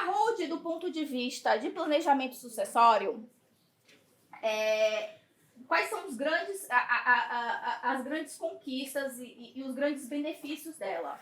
holding, do ponto de vista de planejamento sucessório, quais são os grandes, as grandes conquistas e os grandes benefícios dela?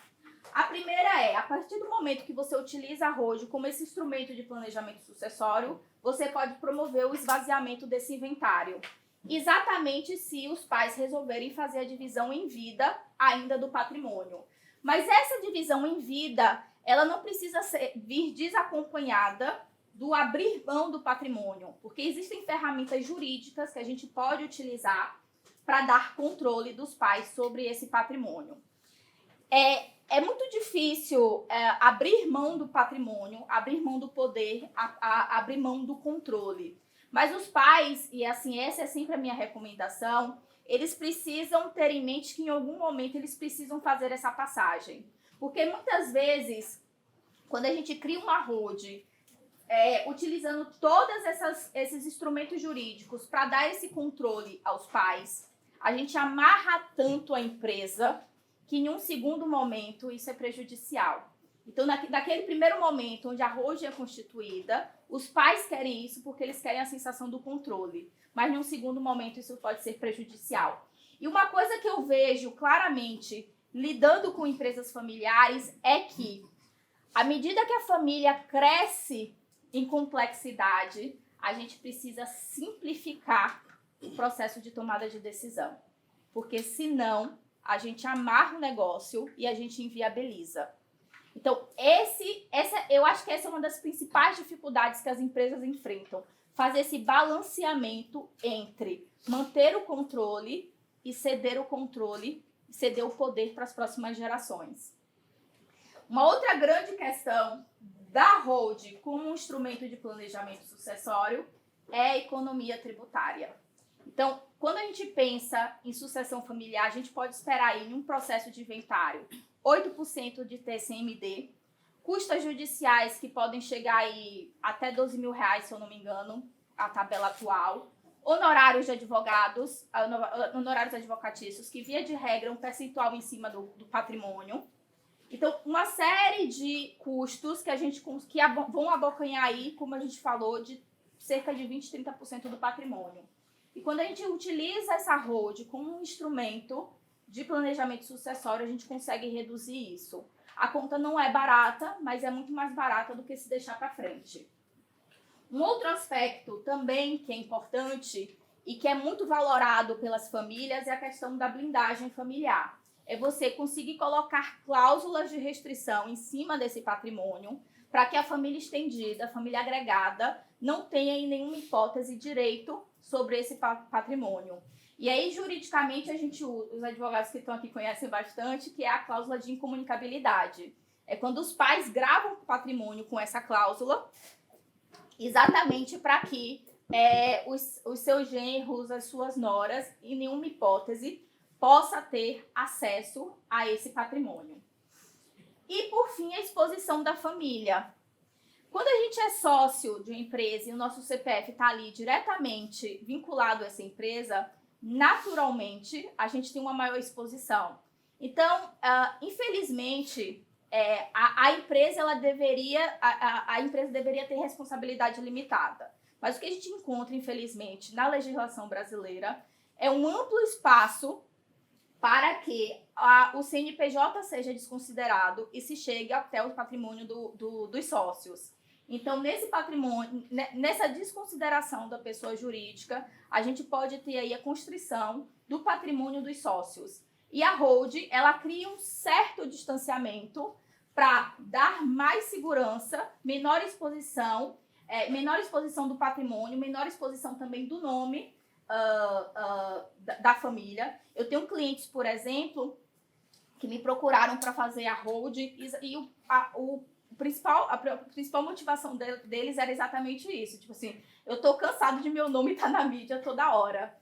A primeira é, a partir do momento que você utiliza a holding como esse instrumento de planejamento sucessório, você pode promover o esvaziamento desse inventário. Exatamente se os pais resolverem fazer a divisão em vida ainda do patrimônio. Mas essa divisão em vida, ela não precisa vir desacompanhada do abrir mão do patrimônio, porque existem ferramentas jurídicas que a gente pode utilizar para dar controle dos pais sobre esse patrimônio. É muito difícil abrir mão do patrimônio, abrir mão do poder, abrir mão do controle. Mas os pais, e assim, essa é sempre a minha recomendação, eles precisam ter em mente que em algum momento eles precisam fazer essa passagem. Porque muitas vezes, quando a gente cria uma holding, utilizando todos esses instrumentos jurídicos para dar esse controle aos pais, a gente amarra tanto a empresa que em um segundo momento isso é prejudicial. Então, naquele primeiro momento onde a holding é constituída, os pais querem isso porque eles querem a sensação do controle. Mas, em um segundo momento, isso pode ser prejudicial. E uma coisa que eu vejo claramente lidando com empresas familiares é que, à medida que a família cresce em complexidade, a gente precisa simplificar o processo de tomada de decisão. Porque, senão, a gente amarra o negócio e a gente inviabiliza. Então, eu acho que essa é uma das principais dificuldades que as empresas enfrentam. Fazer esse balanceamento entre manter o controle e ceder o controle, ceder o poder para as próximas gerações. Uma outra grande questão da holding como um instrumento de planejamento sucessório é a economia tributária. Então, quando a gente pensa em sucessão familiar, a gente pode esperar aí em um processo de inventário 8% de TCMD, custas judiciais que podem chegar aí até R$12 mil, se eu não me engano, a tabela atual, honorários de advogados, honorários advocatícios, que via de regra é um percentual em cima do patrimônio. Então, uma série de custos que vão abocanhar aí, como a gente falou, de cerca de 20%, 30% do patrimônio. E quando a gente utiliza essa holding como um instrumento de planejamento sucessório, a gente consegue reduzir isso. A conta não é barata, mas é muito mais barata do que se deixar para frente. Um outro aspecto também que é importante e que é muito valorado pelas famílias é a questão da blindagem familiar. É você conseguir colocar cláusulas de restrição em cima desse patrimônio para que a família estendida, a família agregada, não tenha em nenhuma hipótese direito sobre esse patrimônio. E aí, juridicamente, os advogados que estão aqui conhecem bastante, que é a cláusula de incomunicabilidade. É quando os pais gravam o patrimônio com essa cláusula, exatamente para que os seus genros, as suas noras, em nenhuma hipótese, possa ter acesso a esse patrimônio. E, por fim, a exposição da família. Quando a gente é sócio de uma empresa e o nosso CPF está ali diretamente vinculado a essa empresa, naturalmente, a gente tem uma maior exposição. Então, infelizmente, a empresa deveria ter responsabilidade limitada. Mas o que a gente encontra, infelizmente, na legislação brasileira é um amplo espaço para que o CNPJ seja desconsiderado e se chegue até o patrimônio dos sócios. Então, nesse patrimônio, nessa desconsideração da pessoa jurídica, a gente pode ter aí a constrição do patrimônio dos sócios. E a holding, ela cria um certo distanciamento para dar mais segurança, menor exposição do patrimônio, menor exposição também do nome da família. Eu tenho clientes, por exemplo, que me procuraram para fazer a holding e a principal motivação deles era exatamente isso. Tipo assim, eu tô cansado de meu nome estar na mídia toda hora.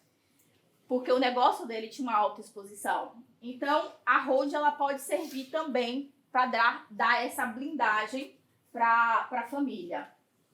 Porque o negócio dele tinha uma alta exposição. Então, a holding ela pode servir também para dar essa blindagem para a família.